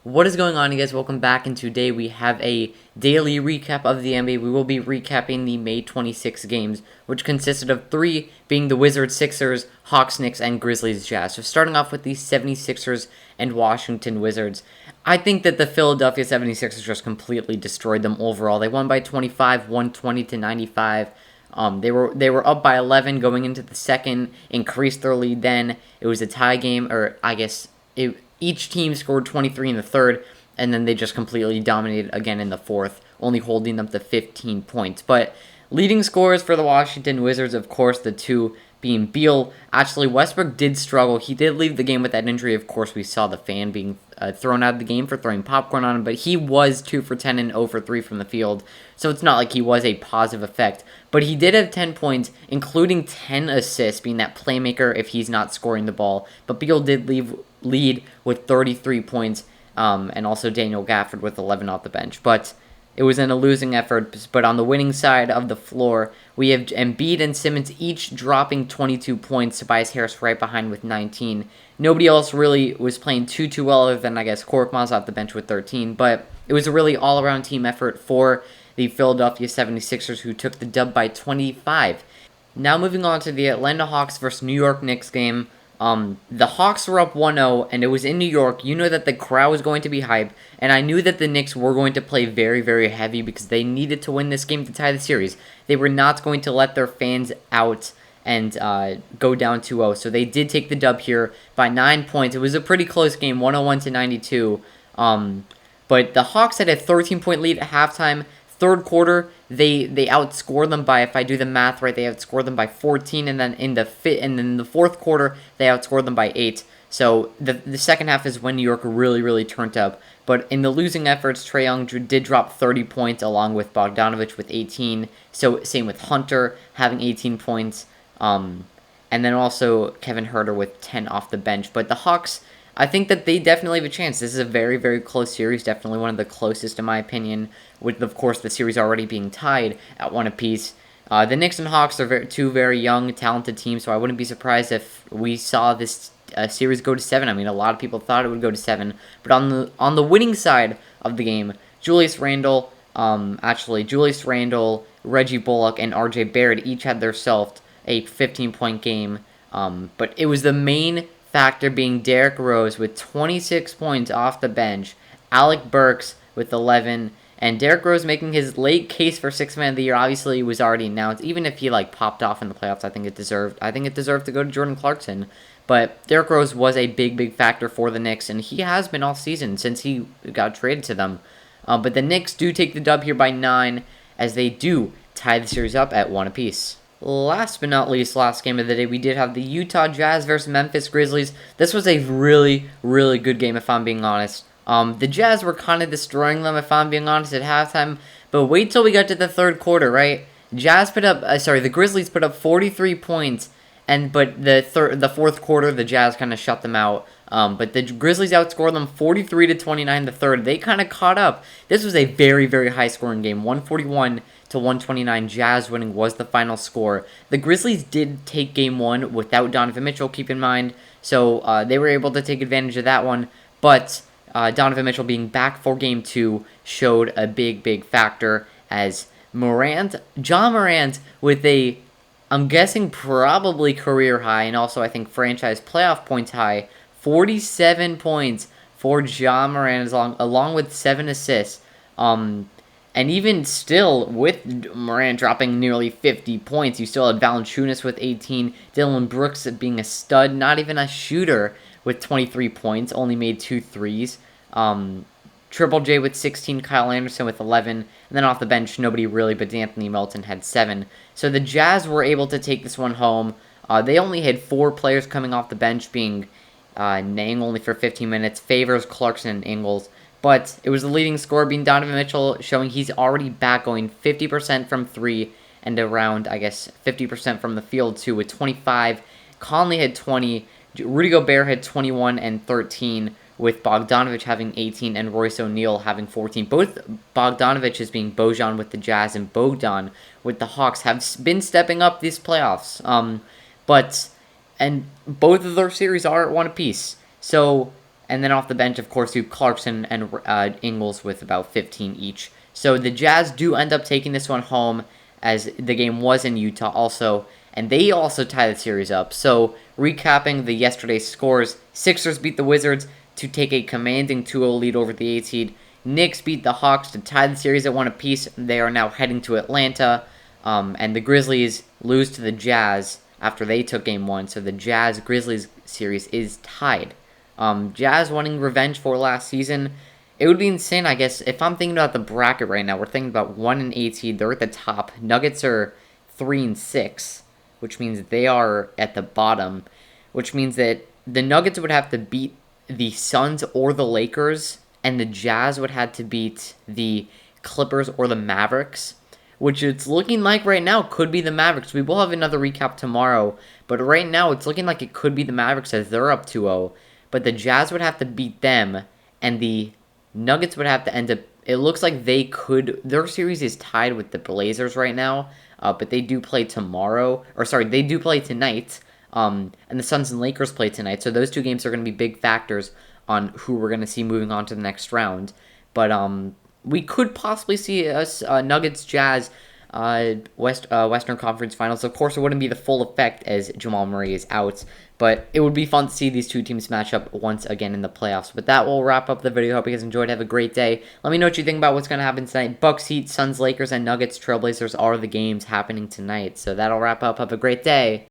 What is going on, you guys? Welcome back, and today we have a daily recap of the NBA. We will be recapping the May 26 games, which consisted of 3 being the Wizards, Sixers, Hawks, Knicks, and Grizzlies, Jazz. So starting off with the 76ers and Washington Wizards. I think that the Philadelphia 76ers just completely destroyed them overall. They won by 25, 120 to 95. They were up by 11 going into the second, increased their lead then. It was a tie game, or I guess each team scored 23 in the third, and then they just completely dominated again in the fourth, only holding them to 15 points. But leading scorers for the Washington Wizards, of course, the two being Beal. Actually, Westbrook did struggle. He did leave the game with that injury. Of course, we saw the fan being thrown out of the game for throwing popcorn on him, but he was 2 for 10 and 0 for 3 from the field, so it's not like he was a positive effect. But he did have 10 points, including 10 assists, being that playmaker if he's not scoring the ball. But Beal did lead with 33 points, and also Daniel Gafford with 11 off the bench. But it was in a losing effort. But on the winning side of the floor, we have Embiid and Simmons each dropping 22 points. Tobias Harris right behind with 19. Nobody else really was playing too well, other than, I guess, Korkmaz off the bench with 13. But it was a really all-around team effort for the Philadelphia 76ers, who took the dub by 25. Now moving on to the Atlanta Hawks versus New York Knicks game. The Hawks were up 1-0, and it was in New York. You know that the crowd was going to be hyped, and I knew that the Knicks were going to play very, very heavy because they needed to win this game to tie the series. They were not going to let their fans out and go down 2-0, so they did take the dub here by 9 points. It was a pretty close game, 101 to 92, but the Hawks had a 13-point lead at halftime. Third quarter, they outscored them by, if I do the math right, they outscored them by 14, and then in the fourth quarter, they outscored them by 8. So the second half is when New York really turned up. But in the losing efforts, Trae Young did drop 30 points along with Bogdanovich with 18. So same with Hunter having 18 points. And then also Kevin Huerter with 10 off the bench. But the Hawks, I think that they definitely have a chance. This is a very close series, definitely one of the closest in my opinion, with, of course, the series already being tied at 1 apiece. The Knicks and Hawks are two very young, talented teams, so I wouldn't be surprised if we saw this series go to 7. I mean, a lot of people thought it would go to 7, but on the winning side of the game, Julius Randle, Reggie Bullock, and R.J. Barrett each had themselves a 15-point game, but it was the main factor being Derrick Rose with 26 points off the bench, Alec Burks with 11, and Derrick Rose making his late case for 6th man of the year. Obviously, was already announced. Even if he popped off in the playoffs, I think it deserved to go to Jordan Clarkson. But Derrick Rose was a big factor for the Knicks, and he has been all season since he got traded to them. But the Knicks do take the dub here by 9, as they do tie the series up at 1 apiece. Last but not least, last game of the day, we did have the Utah Jazz versus Memphis Grizzlies. This was a really good game, if I'm being honest. The Jazz were kind of destroying them, if I'm being honest, at halftime. But wait till we got to the third quarter, right? The Grizzlies put up 43 points, but the fourth quarter, the Jazz kind of shut them out. But the Grizzlies outscored them 43 to 29 the third. They kind of caught up. This was a very high scoring game, 141 to 129. Jazz winning was the final score. The Grizzlies did take game 1 without Donovan Mitchell, keep in mind, so they were able to take advantage of that one. But Donovan Mitchell being back for game 2 showed a big factor, as John Morant with a, I'm guessing, probably career high, and also I think franchise playoff points high, 47 points for John Morant, along with 7 assists. And even still, with Morant dropping nearly 50 points, you still had Valanciunas with 18, Dylan Brooks being a stud, not even a shooter, with 23 points, only made 2 threes. Triple J with 16, Kyle Anderson with 11, and then off the bench, nobody really but Anthony Melton had 7. So the Jazz were able to take this one home. They only had 4 players coming off the bench, being Nang only for 15 minutes, Favors, Clarkson, and Ingles. But it was the leading scorer being Donovan Mitchell, showing he's already back, going 50% from 3 and around, I guess, 50% from the field too, with 25. Conley had 20. Rudy Gobert had 21 and 13, with Bogdanovich having 18 and Royce O'Neal having 14. Both Bogdanoviches being Bojan with the Jazz and Bogdan with the Hawks have been stepping up these playoffs. And both of their series are at 1 apiece. So And then off the bench, of course, you have Clarkson and Ingles with about 15 each. So the Jazz do end up taking this one home, as the game was in Utah also, and they also tie the series up. So recapping the yesterday's scores, Sixers beat the Wizards to take a commanding 2-0 lead over the 8 seed. Knicks beat the Hawks to tie the series at 1 apiece. They are now heading to Atlanta, and the Grizzlies lose to the Jazz after they took Game 1. So the Jazz-Grizzlies series is tied. Jazz wanting revenge for last season. It would be insane, I guess, if I'm thinking about the bracket right now. We're thinking about 1 and 8 seed. They're at the top. Nuggets are 3 and 6, which means they are at the bottom, which means that the Nuggets would have to beat the Suns or the Lakers, and the Jazz would have to beat the Clippers or the Mavericks, which it's looking like right now could be the Mavericks. We will have another recap tomorrow, but right now it's looking like it could be the Mavericks as they're up 2-0. But the Jazz would have to beat them, and the Nuggets would have to end up... It looks like they could... Their series is tied with the Blazers right now, but they do play tomorrow. Or, sorry, they do play tonight, and the Suns and Lakers play tonight. So those two games are going to be big factors on who we're going to see moving on to the next round. But we could possibly see us Nuggets-Jazz... Western Conference Finals. Of course, it wouldn't be the full effect as Jamal Murray is out, but it would be fun to see these two teams match up once again in the playoffs. But that will wrap up the video. Hope you guys enjoyed. Have a great day. Let me know what you think about what's going to happen tonight. Bucks, Heat, Suns, Lakers, and Nuggets, Trailblazers are the games happening tonight. So that'll wrap up. Have a great day.